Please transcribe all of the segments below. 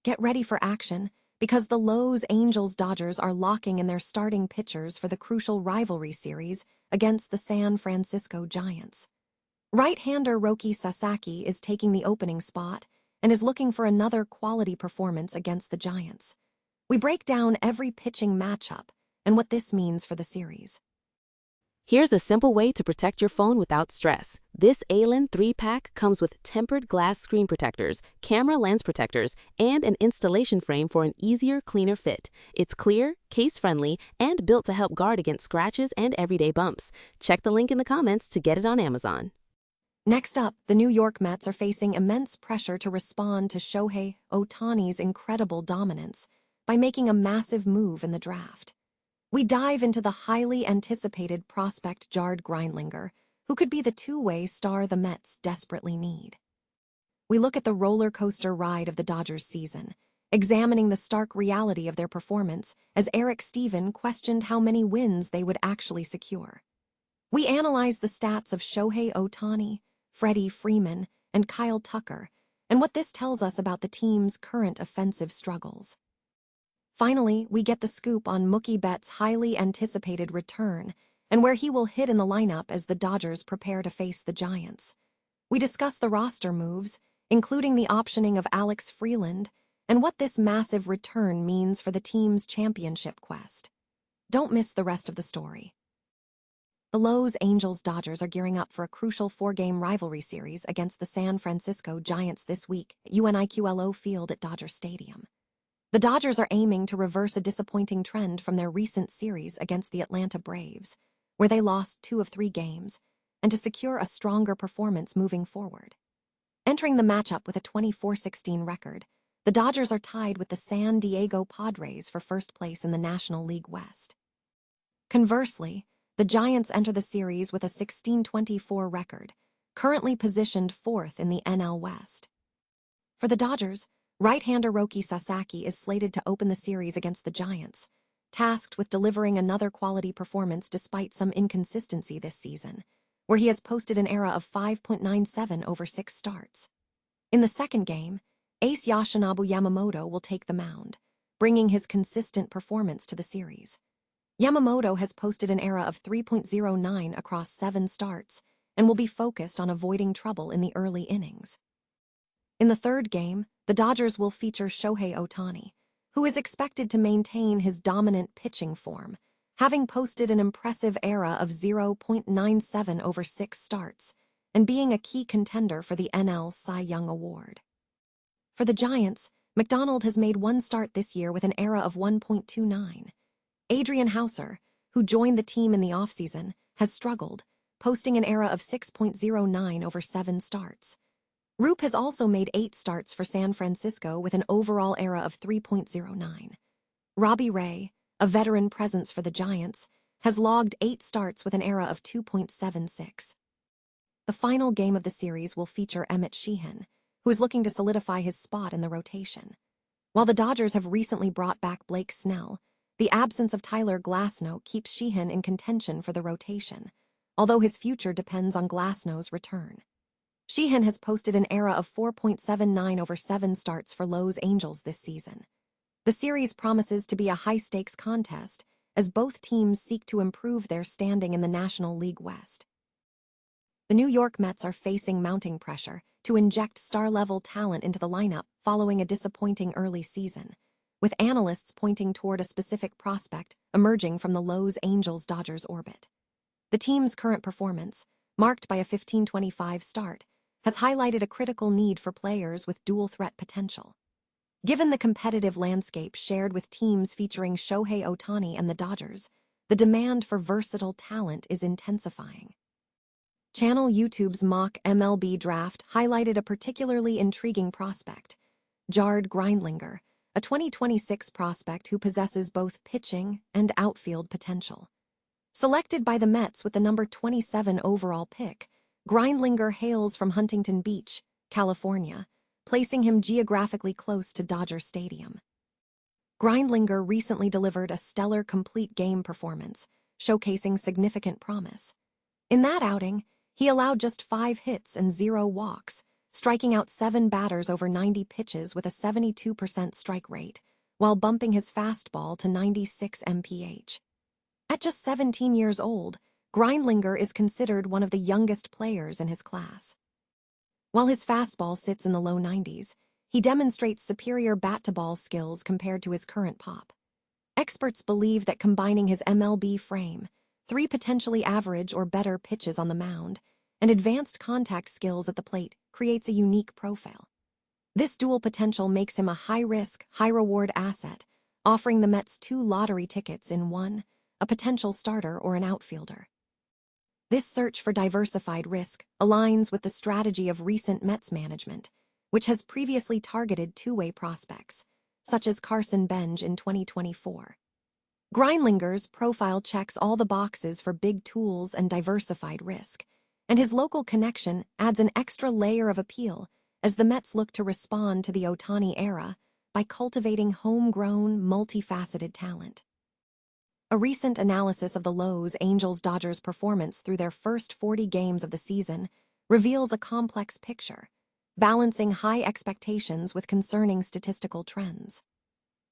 Get ready for action, because the Los Angeles Dodgers are locking in their starting pitchers for the crucial rivalry series against the San Francisco Giants. Right-hander Roki Sasaki is taking the opening spot and is looking for another quality performance against the Giants. We break down every pitching matchup and what this means for the series. Here's a simple way to protect your phone without stress. This Allen 3-pack comes with tempered glass screen protectors, camera lens protectors, and an installation frame for an easier, cleaner fit. It's clear, case-friendly, and built to help guard against scratches and everyday bumps. Check the link in the comments to get it on Amazon. Next up, the New York Mets are facing immense pressure to respond to Shohei Ohtani's incredible dominance by making a massive move in the draft. We dive into the highly anticipated prospect Jared Grindlinger, who could be the two-way star the Mets desperately need. We look at the roller coaster ride of the Dodgers season, examining the stark reality of their performance as Eric Stephen questioned how many wins they would actually secure. We analyze the stats of Shohei Ohtani, Freddie Freeman, and Kyle Tucker, and what this tells us about the team's current offensive struggles. Finally, we get the scoop on Mookie Betts' highly anticipated return and where he will hit in the lineup as the Dodgers prepare to face the Giants. We discuss the roster moves, including the optioning of Alex Freeland, and what this massive return means for the team's championship quest. Don't miss the rest of the story. The Los Angeles Dodgers are gearing up for a crucial 4-game rivalry series against the San Francisco Giants this week at UNIQLO Field at Dodger Stadium. The Dodgers are aiming to reverse a disappointing trend from their recent series against the Atlanta Braves, where they lost 2 of 3 games, and to secure a stronger performance moving forward. Entering the matchup with a 24-16 record, the Dodgers are tied with the San Diego Padres for first place in the National League West. Conversely, the Giants enter the series with a 16-24 record, currently positioned 4th in the NL West. For the Dodgers, right-hander Roki Sasaki is slated to open the series against the Giants, tasked with delivering another quality performance despite some inconsistency this season, where he has posted an ERA of 5.97 over 6 starts. In the second game, ace Yoshinobu Yamamoto will take the mound, bringing his consistent performance to the series. Yamamoto has posted an ERA of 3.09 across 7 starts and will be focused on avoiding trouble in the early innings. In the third game, the Dodgers will feature Shohei Ohtani, who is expected to maintain his dominant pitching form, having posted an impressive ERA of 0.97 over 6 starts and being a key contender for the NL Cy Young Award. For the Giants, McDonald has made 1 start this year with an ERA of 1.29. Adrian Houser, who joined the team in the offseason, has struggled, posting an ERA of 6.09 over 7 starts. Roop has also made 8 starts for San Francisco with an overall ERA of 3.09. Robbie Ray, a veteran presence for the Giants, has logged 8 starts with an ERA of 2.76. The final game of the series will feature Emmett Sheehan, who is looking to solidify his spot in the rotation. While the Dodgers have recently brought back Blake Snell, the absence of Tyler Glasnow keeps Sheehan in contention for the rotation, although his future depends on Glasnow's return. Sheehan has posted an ERA of 4.79 over 7 starts for Los Angeles this season. The series promises to be a high-stakes contest as both teams seek to improve their standing in the National League West. The New York Mets are facing mounting pressure to inject star-level talent into the lineup following a disappointing early season, with analysts pointing toward a specific prospect emerging from the Los Angeles Dodgers orbit. The team's current performance, marked by a 15-25 start, has highlighted a critical need for players with dual-threat potential. Given the competitive landscape shared with teams featuring Shohei Ohtani and the Dodgers, the demand for versatile talent is intensifying. Channel YouTube's mock MLB draft highlighted a particularly intriguing prospect, Jared Grindlinger, a 2026 prospect who possesses both pitching and outfield potential. Selected by the Mets with the number 27 overall pick, Grindlinger hails from Huntington Beach, California, placing him geographically close to Dodger Stadium. Grindlinger recently delivered a stellar complete game performance, showcasing significant promise. In that outing, he allowed just 5 hits and 0 walks, striking out 7 batters over 90 pitches with a 72% strike rate, while bumping his fastball to 96 mph. At just 17 years old, Grindlinger is considered one of the youngest players in his class. While his fastball sits in the low 90s, he demonstrates superior bat-to-ball skills compared to his current pop. Experts believe that combining his MLB frame, 3 potentially average or better pitches on the mound, and advanced contact skills at the plate creates a unique profile. This dual potential makes him a high-risk, high-reward asset, offering the Mets 2 lottery tickets in one, a potential starter or an outfielder. This search for diversified risk aligns with the strategy of recent Mets management, which has previously targeted two-way prospects, such as Carson Bench in 2024. Grindlinger's profile checks all the boxes for big tools and diversified risk, and his local connection adds an extra layer of appeal as the Mets look to respond to the Ohtani era by cultivating homegrown, multifaceted talent. A recent analysis of the Los Angeles-Dodgers' performance through their first 40 games of the season reveals a complex picture, balancing high expectations with concerning statistical trends.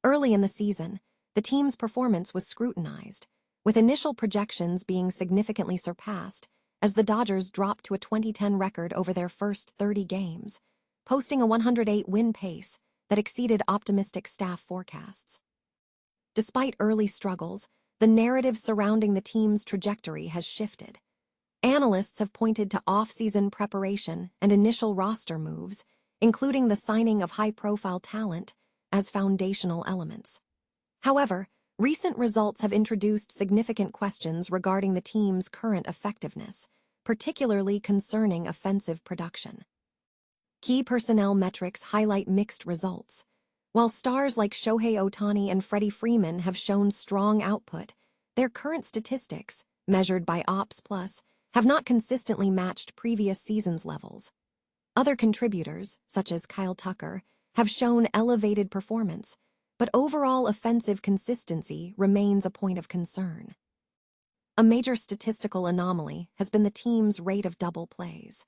Early in the season, the team's performance was scrutinized, with initial projections being significantly surpassed as the Dodgers dropped to a 2010 record over their first 30 games, posting a 108-win pace that exceeded optimistic staff forecasts. Despite early struggles, the narrative surrounding the team's trajectory has shifted. Analysts have pointed to off-season preparation and initial roster moves, including the signing of high-profile talent, as foundational elements. However, recent results have introduced significant questions regarding the team's current effectiveness, particularly concerning offensive production. Key personnel metrics highlight mixed results. While stars like Shohei Ohtani and Freddie Freeman have shown strong output, their current statistics, measured by Ops+, have not consistently matched previous seasons' levels. Other contributors, such as Kyle Tucker, have shown elevated performance, but overall offensive consistency remains a point of concern. A major statistical anomaly has been the team's rate of double plays.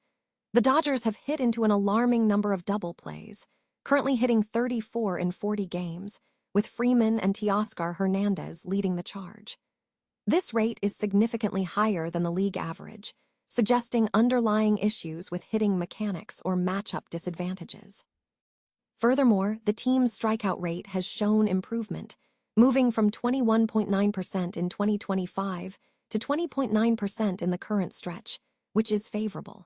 The Dodgers have hit into an alarming number of double plays, currently hitting 34 in 40 games, with Freeman and Teoscar Hernandez leading the charge. This rate is significantly higher than the league average, suggesting underlying issues with hitting mechanics or matchup disadvantages. Furthermore, the team's strikeout rate has shown improvement, moving from 21.9% in 2025 to 20.9% in the current stretch, which is favorable.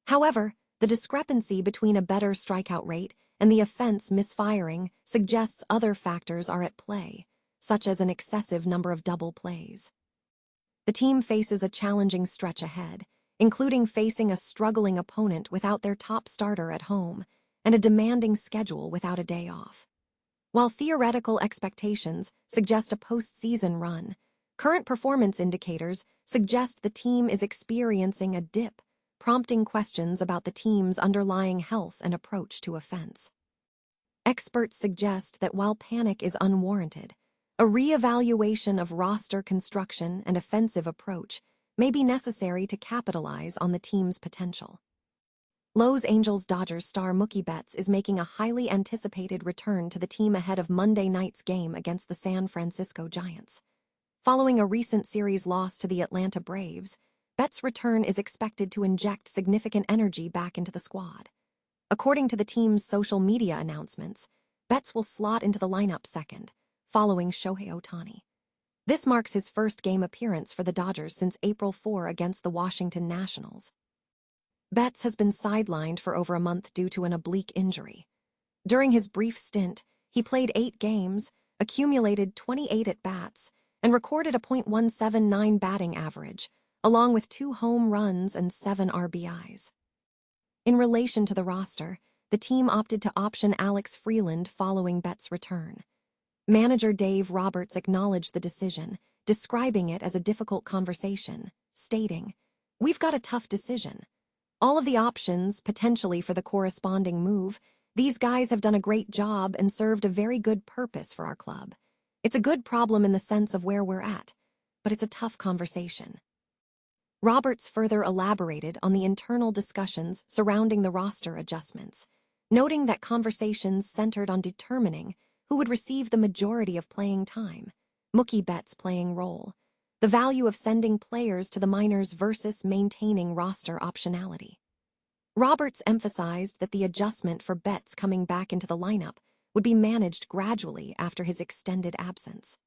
However, the discrepancy between a better strikeout rate and the offense misfiring suggests other factors are at play, such as an excessive number of double plays. The team faces a challenging stretch ahead, including facing a struggling opponent without their top starter at home and a demanding schedule without a day off. While theoretical expectations suggest a postseason run, current performance indicators suggest the team is experiencing a dip, prompting questions about the team's underlying health and approach to offense. Experts suggest that while panic is unwarranted, a re-evaluation of roster construction and offensive approach may be necessary to capitalize on the team's potential. Los Angeles-Dodgers star Mookie Betts is making a highly anticipated return to the team ahead of Monday night's game against the San Francisco Giants. Following a recent series loss to the Atlanta Braves, Betts' return is expected to inject significant energy back into the squad. According to the team's social media announcements, Betts will slot into the lineup second, following Shohei Ohtani. This marks his first game appearance for the Dodgers since April 4 against the Washington Nationals. Betts has been sidelined for over a month due to an oblique injury. During his brief stint, he played 8 games, accumulated 28 at-bats, and recorded a .179 batting average, along with 2 home runs and 7 RBIs. In relation to the roster, the team opted to option Alex Freeland following Betts' return. Manager Dave Roberts acknowledged the decision, describing it as a difficult conversation, stating, "We've got a tough decision. All of the options, potentially for the corresponding move, these guys have done a great job and served a very good purpose for our club. It's a good problem in the sense of where we're at, but it's a tough conversation." Roberts further elaborated on the internal discussions surrounding the roster adjustments, noting that conversations centered on determining who would receive the majority of playing time, Mookie Betts' playing role, the value of sending players to the minors versus maintaining roster optionality. Roberts emphasized that the adjustment for Betts coming back into the lineup would be managed gradually after his extended absence.